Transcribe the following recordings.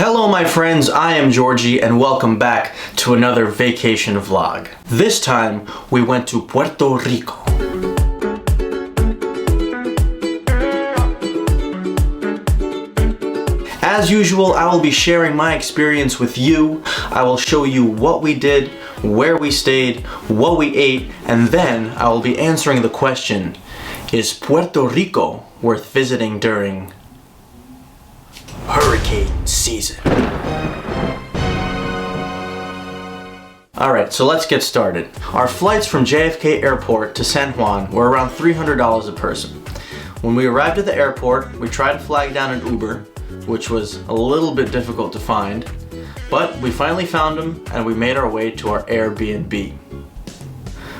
Hello my friends, I am Georgie and welcome back to another vacation vlog. This time we went to Puerto Rico. As usual, I will be sharing my experience with you. I will show you what we did, where we stayed, what we ate, and then I will be answering the question, is Puerto Rico worth visiting during hurricane season? Alright, so let's get started. Our flights from JFK Airport to San Juan were around $300 a person. When we arrived at the airport, we tried to flag down an Uber, which was a little bit difficult to find, but we finally found them and we made our way to our Airbnb.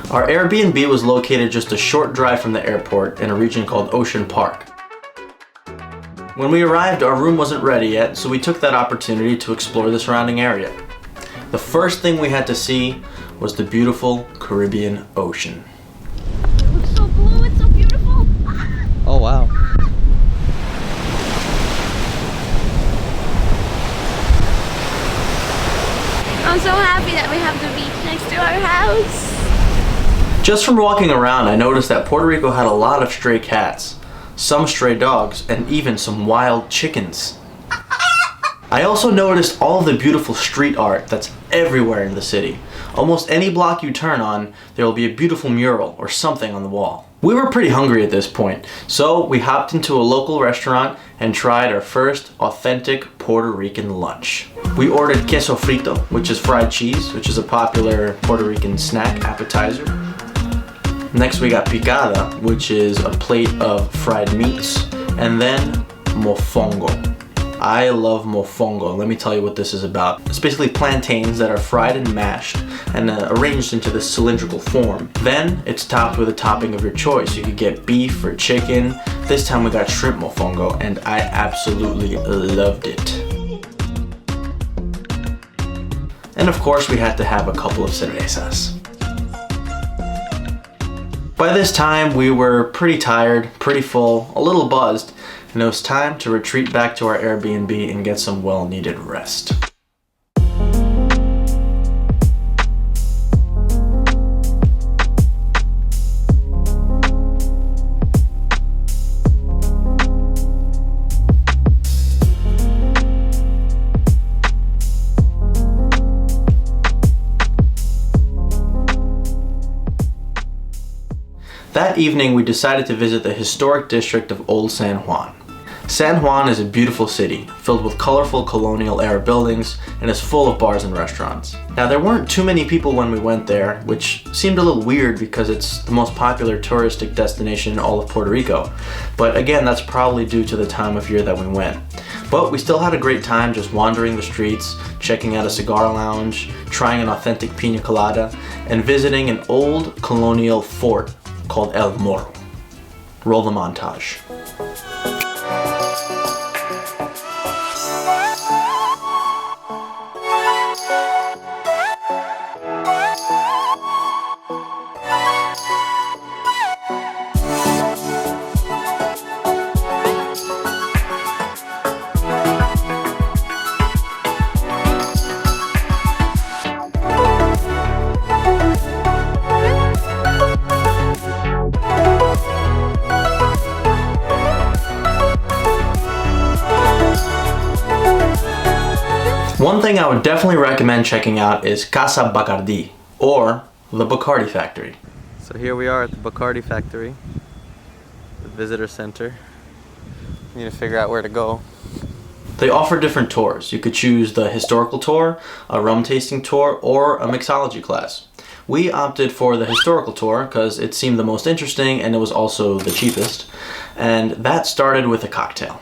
Our Airbnb was located just a short drive from the airport in a region called Ocean Park. When we arrived, our room wasn't ready yet, so we took that opportunity to explore the surrounding area. The first thing we had to see was the beautiful Caribbean Ocean. It looks so blue, it's so beautiful. Oh wow. I'm so happy that we have the beach next to our house. Just from walking around, I noticed that Puerto Rico had a lot of stray cats, some stray dogs, and even some wild chickens. I also noticed all of the beautiful street art that's everywhere in the city. Almost any block you turn on, there will be a beautiful mural or something on the wall. We were pretty hungry at this point, so we hopped into a local restaurant and tried our first authentic Puerto Rican lunch. We ordered queso frito, which is fried cheese, which is a popular Puerto Rican snack appetizer. Next we got picada, which is a plate of fried meats, and then mofongo. I love mofongo. Let me tell you what this is about. It's basically plantains that are fried and mashed and arranged into this cylindrical form. Then it's topped with a topping of your choice. You could get beef or chicken. This time we got shrimp mofongo and I absolutely loved it. And of course we had to have a couple of cervezas. By this time we were pretty tired, pretty full, a little buzzed, and it was time to retreat back to our Airbnb and get some well-needed rest. That evening, we decided to visit the historic district of Old San Juan. San Juan is a beautiful city, filled with colorful colonial-era buildings, and is full of bars and restaurants. Now, there weren't too many people when we went there, which seemed a little weird because it's the most popular touristic destination in all of Puerto Rico. But again, that's probably due to the time of year that we went. But we still had a great time just wandering the streets, checking out a cigar lounge, trying an authentic piña colada, and visiting an old colonial fort called El Morro. Roll the montage. One thing I would definitely recommend checking out is Casa Bacardi, or the Bacardi Factory. So here we are at the Bacardi Factory, the visitor center. We need to figure out where to go. They offer different tours. You could choose the historical tour, a rum tasting tour, or a mixology class. We opted for the historical tour because it seemed the most interesting and it was also the cheapest. And that started with a cocktail.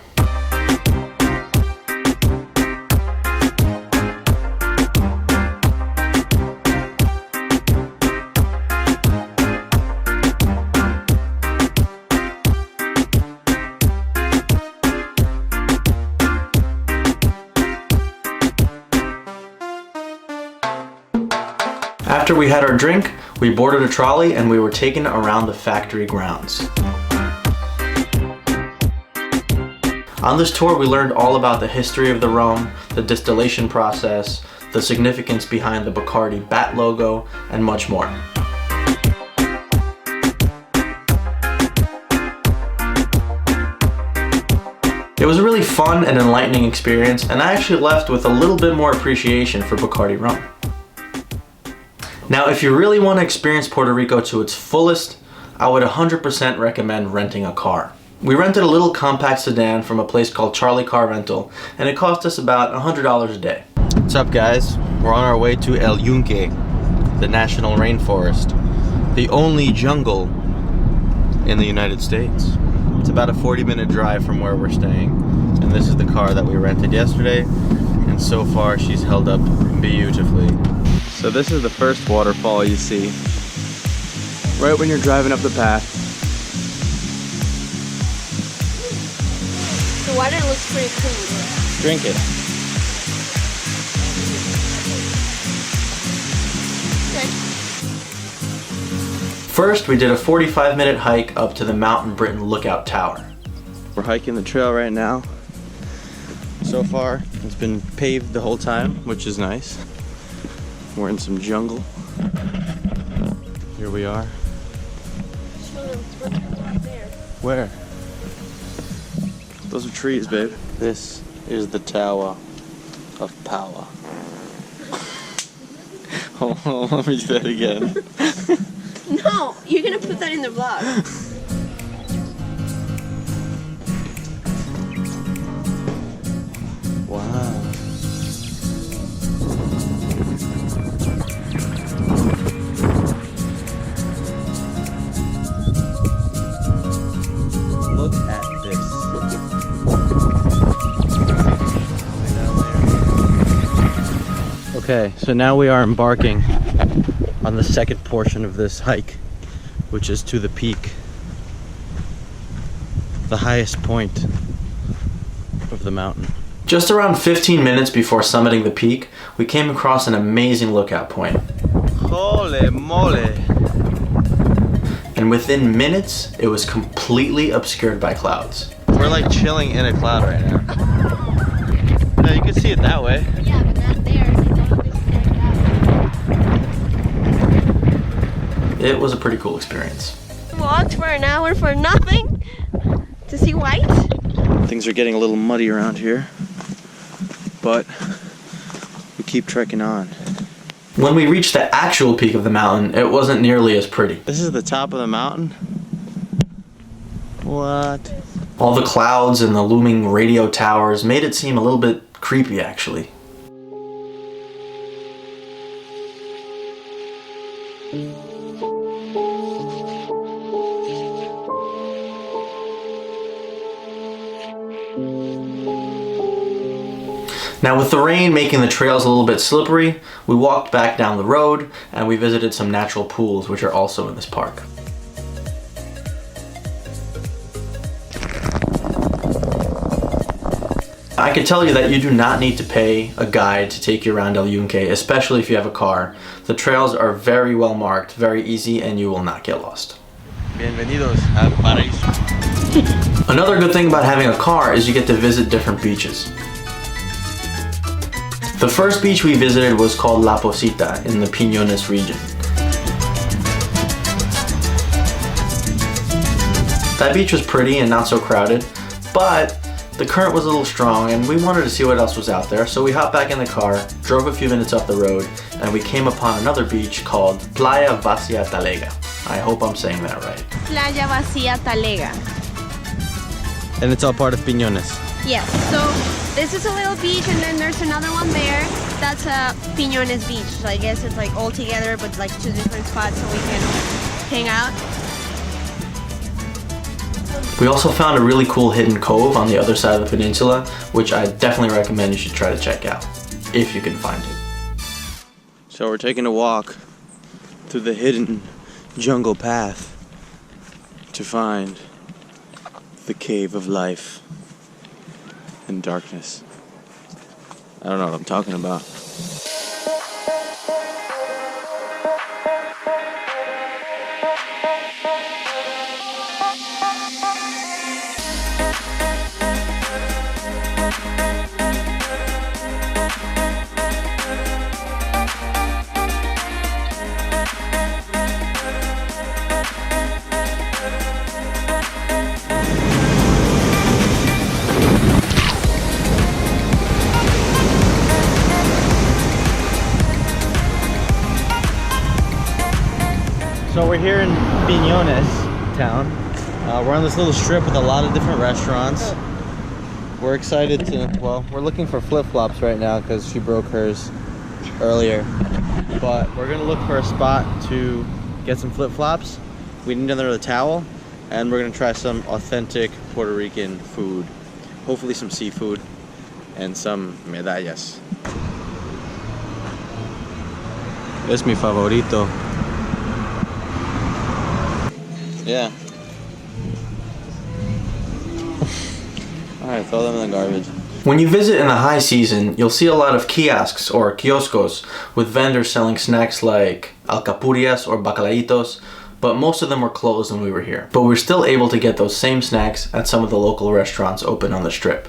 After we had our drink, we boarded a trolley and we were taken around the factory grounds. On this tour, we learned all about the history of the rum, the distillation process, the significance behind the Bacardi bat logo, and much more. It was a really fun and enlightening experience, and I actually left with a little bit more appreciation for Bacardi rum. Now, if you really want to experience Puerto Rico to its fullest, I would 100% recommend renting a car. We rented a little compact sedan from a place called Charlie Car Rental, and it cost us about $100 a day. What's up, guys? We're on our way to El Yunque, the national rainforest, the only jungle in the United States. It's about a 40-minute drive from where we're staying, and this is the car that we rented yesterday, and so far she's held up beautifully. So this is the first waterfall you see, right when you're driving up the path. The water looks pretty clean. Drink it. First, we did a 45-minute hike up to the Mountain Britain Lookout Tower. We're hiking the trail right now. So far, it's been paved the whole time, which is nice. We're in some jungle. Here we are. Where? Those are trees, babe. This is the Tower of Power. Oh, let me do that again. No, you're gonna put that in the vlog. Wow. Look at this. Okay, so now we are embarking on the second portion of this hike, which is to the peak, the highest point of the mountain. Just around 15 minutes before summiting the peak, we came across an amazing lookout point. Holy moly! And within minutes, it was completely obscured by clouds. We're like chilling in a cloud right now. No, you can see it that way. Yeah, but not there. It was a pretty cool experience. Walked for an hour for nothing to see white. Things are getting a little muddy around here, but we keep trekking on. When we reached the actual peak of the mountain, it wasn't nearly as pretty. This is the top of the mountain? What? All the clouds and the looming radio towers made it seem a little bit creepy, actually. Now, with the rain making the trails a little bit slippery, we walked back down the road and we visited some natural pools, which are also in this park. I can tell you that you do not need to pay a guide to take you around El Yunque, especially if you have a car. The trails are very well marked, very easy, and you will not get lost. Bienvenidos al paraíso. Another good thing about having a car is you get to visit different beaches. The first beach we visited was called La Posita in the Piñones region. That beach was pretty and not so crowded, but the current was a little strong and we wanted to see what else was out there, so we hopped back in the car, drove a few minutes up the road, and we came upon another beach called Playa Vacía Talega. I hope I'm saying that right. Playa Vacía Talega. And it's all part of Piñones. Yes, so this is a little beach and then there's another one there. That's a Piñones beach. So I guess it's like all together but like two different spots so we can hang out. We also found a really cool hidden cove on the other side of the peninsula, which I definitely recommend you should try to check out, if you can find it. So we're taking a walk through the hidden jungle path to find the cave of life and darkness. I don't know what I'm talking about. So we're here in Piñones town. We're on this little strip with a lot of different restaurants. We're excited to, well, we're looking for flip-flops right now because she broke hers earlier. But we're gonna look for a spot to get some flip-flops. We need another towel, and we're gonna try some authentic Puerto Rican food. Hopefully some seafood and some medallas. Es mi favorito. Yeah. Alright, throw them in the garbage. When you visit in the high season, you'll see a lot of kiosks or kioscos with vendors selling snacks like alcapurrias or bacalaitos, but most of them were closed when we were here. But we're still able to get those same snacks at some of the local restaurants open on the strip.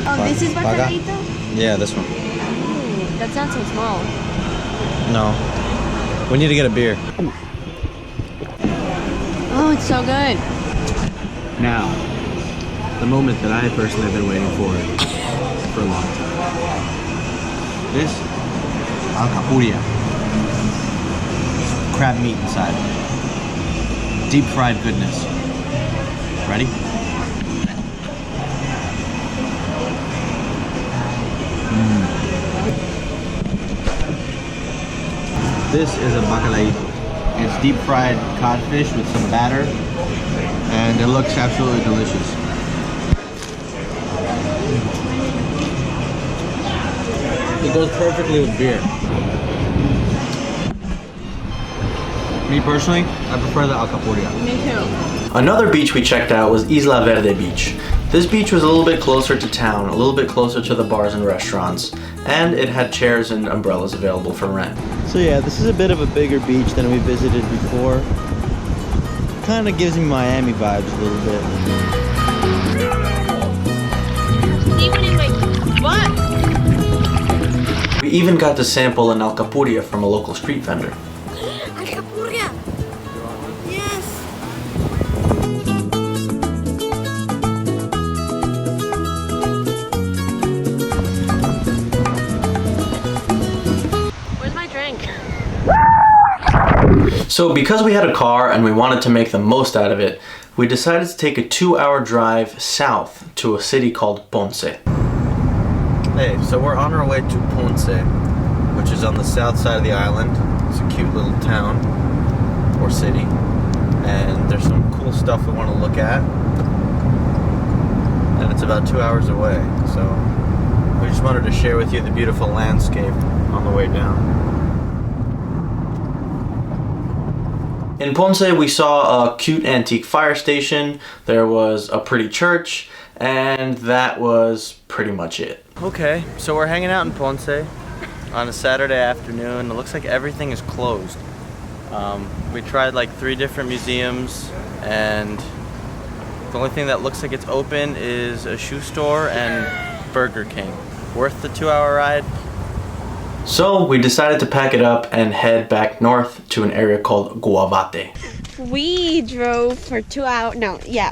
Oh, this is bacalaito? Yeah, this one. Ooh, that sounds so small. No. We need to get a beer. Oh, it's so good. Now, the moment that I personally have been waiting for a long time. This alcapurria. Crab meat inside. Deep fried goodness. Ready? This is a bacalaito. It's deep fried codfish with some batter, and it looks absolutely delicious. It goes perfectly with beer. Me personally, I prefer the alcapurria. Me too. Another beach we checked out was Isla Verde Beach. This beach was a little bit closer to town, a little bit closer to the bars and restaurants, and it had chairs and umbrellas available for rent. So yeah, this is a bit of a bigger beach than we visited before. Kind of gives me Miami vibes a little bit. Even in my butt. We even got to sample an alcapurria from a local street vendor. Alcapurria. Yes. Where's my drink? So because we had a car and we wanted to make the most out of it, we decided to take a 2-hour drive south to a city called Ponce. Hey, so we're on our way to Ponce, which is on the south side of the island. It's a cute little town or city, and there's some cool stuff we want to look at. And it's about 2 hours away, so we just wanted to share with you the beautiful landscape on the way down. In Ponce, we saw a cute antique fire station, there was a pretty church, and that was pretty much it. Okay, so we're hanging out in Ponce on a Saturday afternoon. It looks like everything is closed. We tried like 3 different museums, and the only thing that looks like it's open is a shoe store and Burger King. Worth the 2-hour ride? So we decided to pack it up and head back north to an area called Guavate. We drove for 2 hours,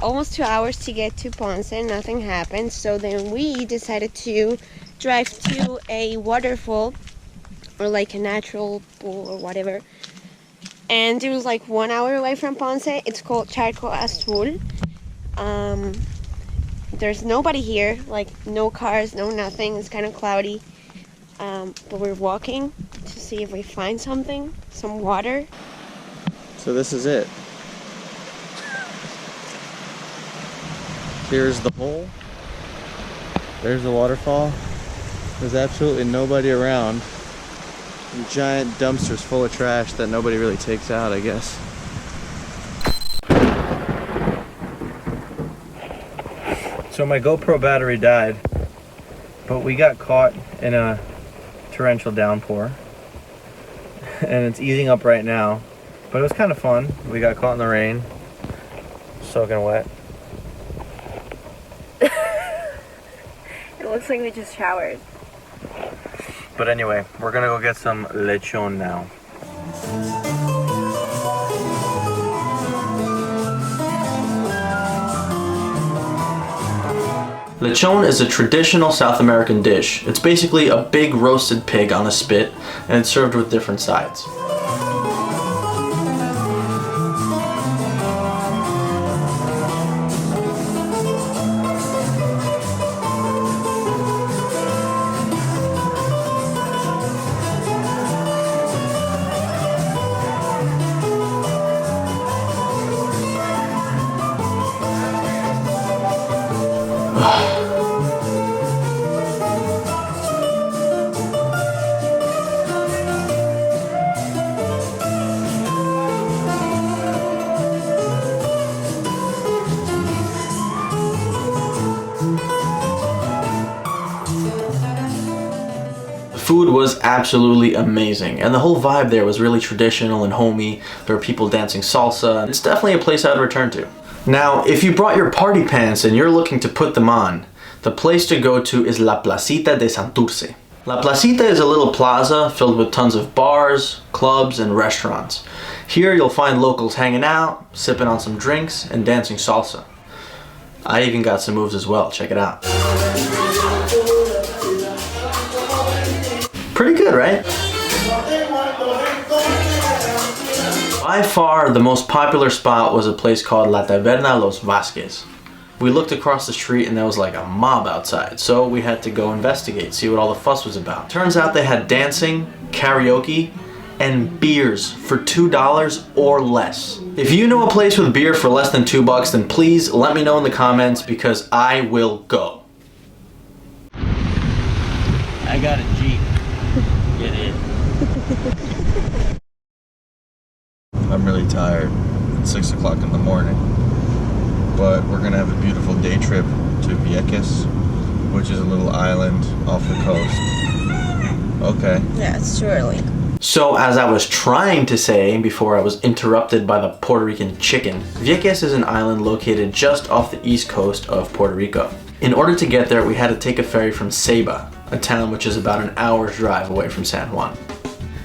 almost 2 hours to get to Ponce. Nothing happened. So then we decided to drive to a waterfall or like a natural pool or whatever. And it was like 1 hour away from Ponce. It's called Charco Azul. There's nobody here, like no cars, no nothing. It's kind of cloudy. But we're walking to see if we find something, some water. So this is it. Here's the hole. There's the waterfall. There's absolutely nobody around. And giant dumpsters full of trash that nobody really takes out, I guess. So my GoPro battery died, but we got caught in a torrential downpour. And it's easing up right now. But it was kind of fun. We got caught in the rain, soaking wet. It looks like we just showered. But anyway, we're gonna go get some lechon now. Lechon is a traditional South American dish. It's basically a big roasted pig on a spit, and it's served with different sides. The food was absolutely amazing, and the whole vibe there was really traditional and homey. There were people dancing salsa. It's definitely a place I'd return to. Now, if you brought your party pants and you're looking to put them on, the place to go to is La Placita de Santurce. La Placita is a little plaza filled with tons of bars, clubs, and restaurants. Here you'll find locals hanging out, sipping on some drinks, and dancing salsa. I even got some moves as well, check it out. Pretty good, right? By far, the most popular spot was a place called La Taberna Los Vasquez. We looked across the street and there was like a mob outside, so we had to go investigate, see what all the fuss was about. Turns out they had dancing, karaoke, and beers for $2 or less. If you know a place with beer for less than $2, then please let me know in the comments because I will go. I got a Jeep. Get in. I'm really tired. It's 6 o'clock in the morning. But we're gonna have a beautiful day trip to Vieques, which is a little island off the coast. Okay. Yeah, it's too early. So as I was trying to say before I was interrupted by the Puerto Rican chicken, Vieques is an island located just off the east coast of Puerto Rico. In order to get there, we had to take a ferry from Ceiba, a town which is about an hour's drive away from San Juan.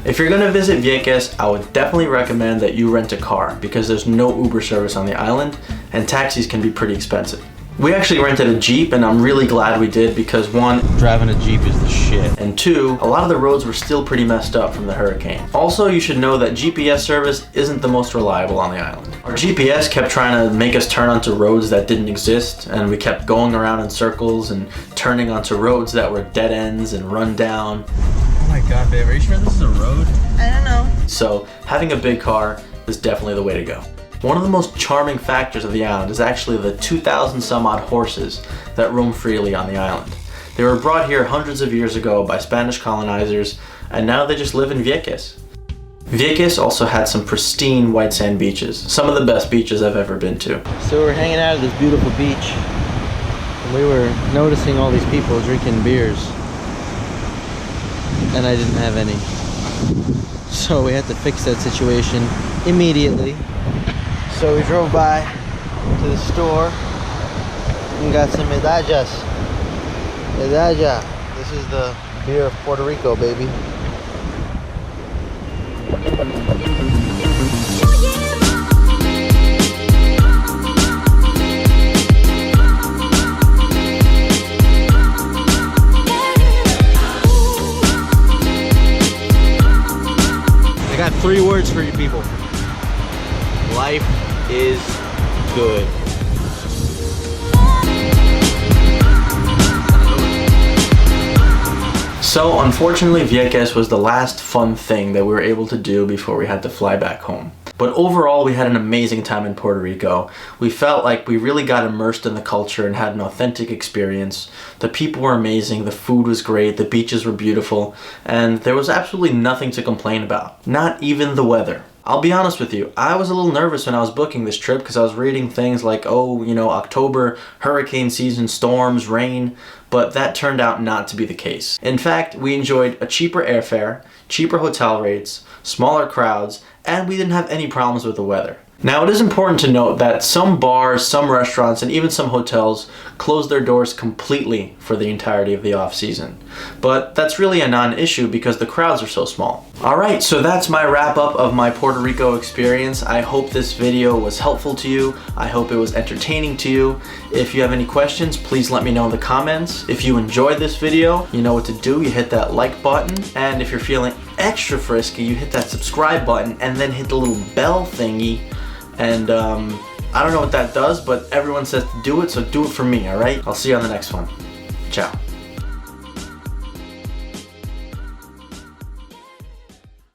If you're gonna visit Vieques, I would definitely recommend that you rent a car because there's no Uber service on the island and taxis can be pretty expensive. We actually rented a Jeep and I'm really glad we did because one, Driving a Jeep is the shit. and two, a lot of the roads were still pretty messed up from the hurricane. Also, you should know that GPS service isn't the most reliable on the island. Our GPS kept trying to make us turn onto roads that didn't exist, and we kept going around in circles and turning onto roads that were dead ends and run down. Oh my god, babe, are you sure this is a road? I don't know. So having a big car is definitely the way to go. One of the most charming factors of the island is actually the 2,000 some odd horses that roam freely on the island. They were brought here hundreds of years ago by Spanish colonizers, and now they just live in Vieques. Vieques also had some pristine white sand beaches, some of the best beaches I've ever been to. So we're hanging out at this beautiful beach, and we were noticing all these people drinking beers, and I didn't have any. So we had to fix that situation immediately. So we drove by to the store and got some medallas. Medalla. This is the beer of Puerto Rico, baby. I got 3 words for you people. Life is good. So unfortunately, Vieques was the last fun thing that we were able to do before we had to fly back home. But overall, we had an amazing time in Puerto Rico. We felt like we really got immersed in the culture and had an authentic experience. The people were amazing, the food was great, the beaches were beautiful, and there was absolutely nothing to complain about. Not even the weather. I'll be honest with you, I was a little nervous when I was booking this trip because I was reading things like, oh, you know, October, hurricane season, storms, rain, but that turned out not to be the case. In fact, we enjoyed a cheaper airfare, cheaper hotel rates, smaller crowds, and we didn't have any problems with the weather. Now, it is important to note that some bars, some restaurants, and even some hotels close their doors completely for the entirety of the off-season. But that's really a non-issue because the crowds are so small. Alright, so that's my wrap-up of my Puerto Rico experience. I hope this video was helpful to you. I hope it was entertaining to you. If you have any questions, please let me know in the comments. If you enjoyed this video, you know what to do. You hit that like button. And if you're feeling extra frisky, you hit that subscribe button and then hit the little bell thingy. And I don't know what that does, but everyone says to do it, so do it for me, alright? I'll see you on the next one. Ciao.